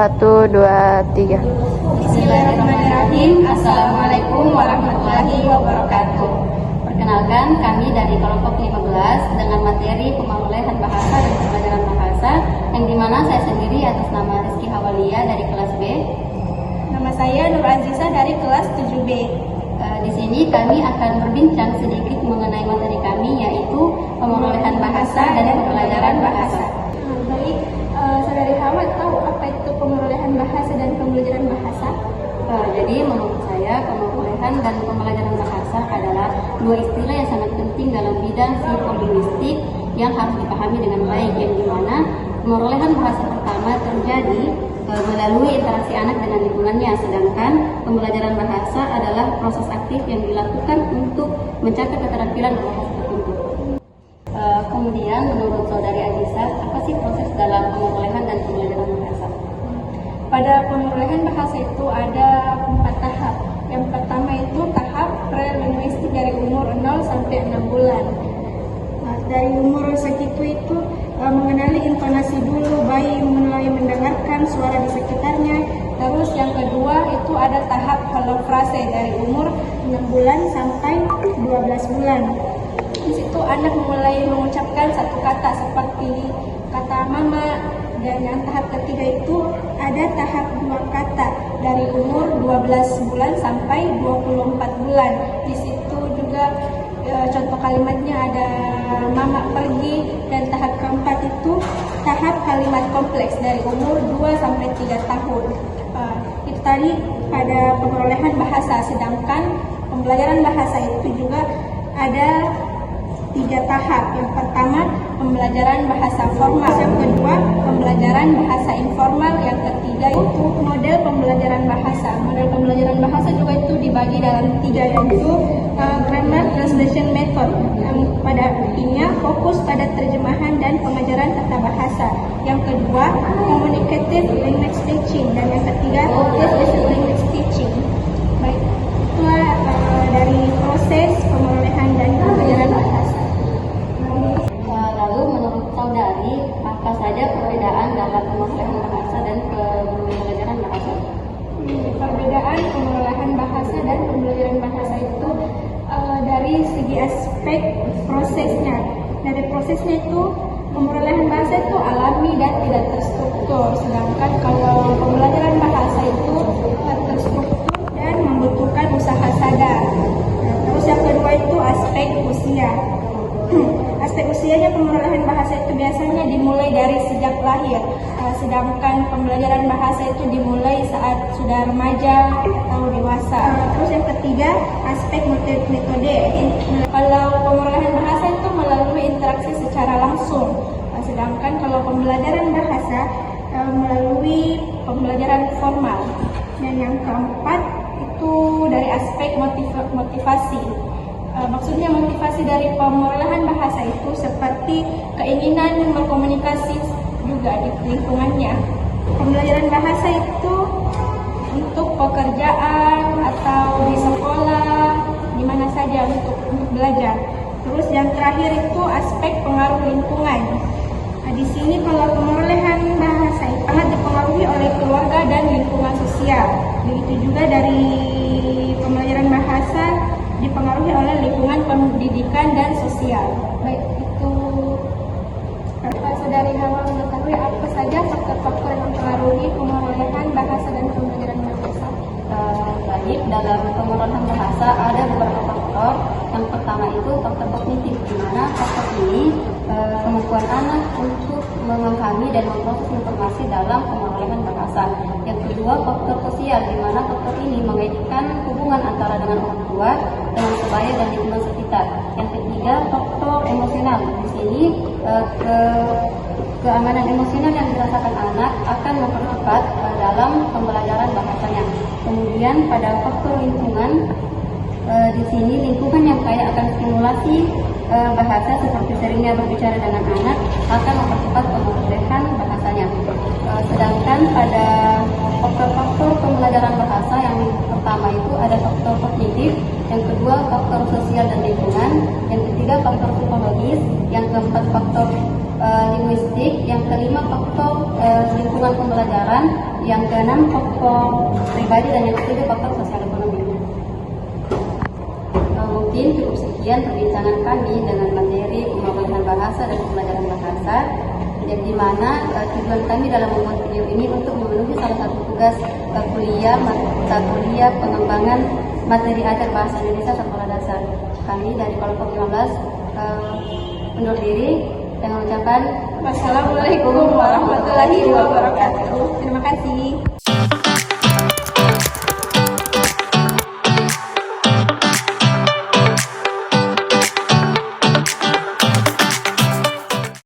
Satu, dua, tiga. Bismillahirrahmanirrahim. Assalamualaikum warahmatullahi wabarakatuh. Perkenalkan, kami dari kelompok 15 dengan materi pemolehan bahasa dan pembelajaran bahasa, yang dimana saya sendiri atas nama Rizky Hawalia dari kelas B. Nama saya Nur Aziza dari kelas 7B. Di sini kami akan berbincang sedikit mengenai materi kami, yaitu pemolehan bahasa dan pembelajaran bahasa. Baik, Saudari Hawa tahu apa itu pemolehan bahasa dan pembelajaran bahasa? Jadi menurut saya pemolehan dan pembelajaran bahasa adalah dua istilah yang sangat penting dalam bidang psikolinguistik yang harus dipahami dengan baik, yang dimana pemolehan bahasa pertama terjadi melalui interaksi anak dengan lingkungannya, sedangkan pembelajaran bahasa adalah proses aktif yang dilakukan untuk mencapai keterampilan bahasa tertentu. Kemudian menurut Saudari Aziza, apa sih proses dalam pemolehan dan pembelajaran bahasa? Pada pemolehan bahasa itu ada 4 tahap. Yang pertama itu tahap prelinguistik dari umur 0 sampai 6 bulan. Dari umur segitu itu mengenali intonasi dulu, bayi mulai mendengarkan suara di sekitarnya. Terus yang kedua itu ada tahap holofrase dari umur 6 bulan sampai 12 bulan. Di situ anak mulai mengucapkan satu kata seperti kata mama. Dan yang tahap ketiga itu ada tahap 2 kata dari umur 12 bulan sampai 24 bulan. Di situ juga contoh kalimatnya ada mama pergi. Dan tahap keempat itu tahap kalimat kompleks dari umur 2 sampai 3 tahun. Itu tadi pada pemolehan bahasa, sedangkan pembelajaran bahasa itu juga ada 3 tahap. Yang pertama pembelajaran bahasa formal, yang kedua pembelajaran bahasa informal, yang ketiga itu model pembelajaran bahasa. Model pembelajaran bahasa juga itu dibagi dalam 3, yaitu grammar translation method, yang pada intinya fokus pada terjemahan dan pengajaran tata bahasa. Yang kedua communicative language teaching, dan yang ketiga text-based language teaching. Baik, itulah dari proses pemolehan dan pembelajaran bahasa. Lalu menurut Saudari, apa saja perbedaan dalam pemolehan bahasa dan pembelajaran bahasa? Perbedaan pemolehan bahasa dan pembelajaran bahasa itu dari segi aspek prosesnya. Dari prosesnya itu pemolehan bahasa itu alami dan tidak terstruktur, sedangkan kalau pembelajaran bahasa itu terstruktur dan membutuhkan usaha sadar. Terus yang kedua itu aspek usia. Aspek usianya pemolehan bahasa itu biasanya dimulai dari sejak lahir, sedangkan pembelajaran bahasa itu dimulai saat sudah remaja atau dewasa. Terus yang ketiga aspek metode. Kalau pemolehan bahasa itu melalui interaksi secara langsung, sedangkan kalau pembelajaran bahasa melalui pembelajaran formal. Dan yang keempat itu dari aspek motivasi. Maksudnya motivasi dari pemolehan bahasa itu seperti keinginan berkomunikasi juga di lingkungannya. Pembelajaran bahasa itu untuk pekerjaan atau di sekolah, di mana saja untuk belajar. Terus yang terakhir itu aspek pengaruh lingkungan. Di sini kalau pemolehan bahasa itu sangat dipengaruhi oleh keluarga dan lingkungan sosial. Begitu juga dari pembelajaran bahasa dipengaruhi oleh lingkungan pendidikan dan sosial. Baik, itu Saudari Hawa mengetahui apa saja faktor-faktor yang mempengaruhi pemolehan bahasa dan pembelajaran bahasa. Baik, dalam pemolehan bahasa ada beberapa faktor. Yang pertama itu faktor kognitif, di mana faktor ini kemampuan anak untuk memahami dan memproses informasi dalam pemolehan bahasa. Yang kedua faktor sosial, di mana faktor ini mengaitkan hubungan antara dengan orang tua, dengan sebaya dan lingkungan sekitar. Yang ketiga faktor emosional, di sini Keamanan emosional yang dirasakan anak akan mempercepat dalam pembelajaran bahasanya. Kemudian pada faktor lingkungan, di sini lingkungan yang kaya akan stimulasi bahasa seperti seringnya berbicara dengan anak akan mempercepat pemulihan bahasanya. Sedangkan pada faktor-faktor pembelajaran bahasa yang pertama itu ada faktor kognitif, yang kedua faktor sosial dan lingkungan, yang ketiga faktor psikologis, yang keempat faktor linguistik, yang kelima faktor lingkungan pembelajaran, yang keenam faktor pribadi, dan yang ketiga faktor sosial ekonomi. Mungkin cukup sekian perbincangan kami dengan materi pemaparan bahasa dan pembelajaran bahasa, yang dimana tujuan kami dalam membuat video ini untuk memenuhi salah satu tugas mata kuliah pengembangan materi ajar bahasa Indonesia sekolah dasar. Kami dari kelompok 15 undur diri dengan ucapan Wassalamualaikum warahmatullahi wabarakatuh.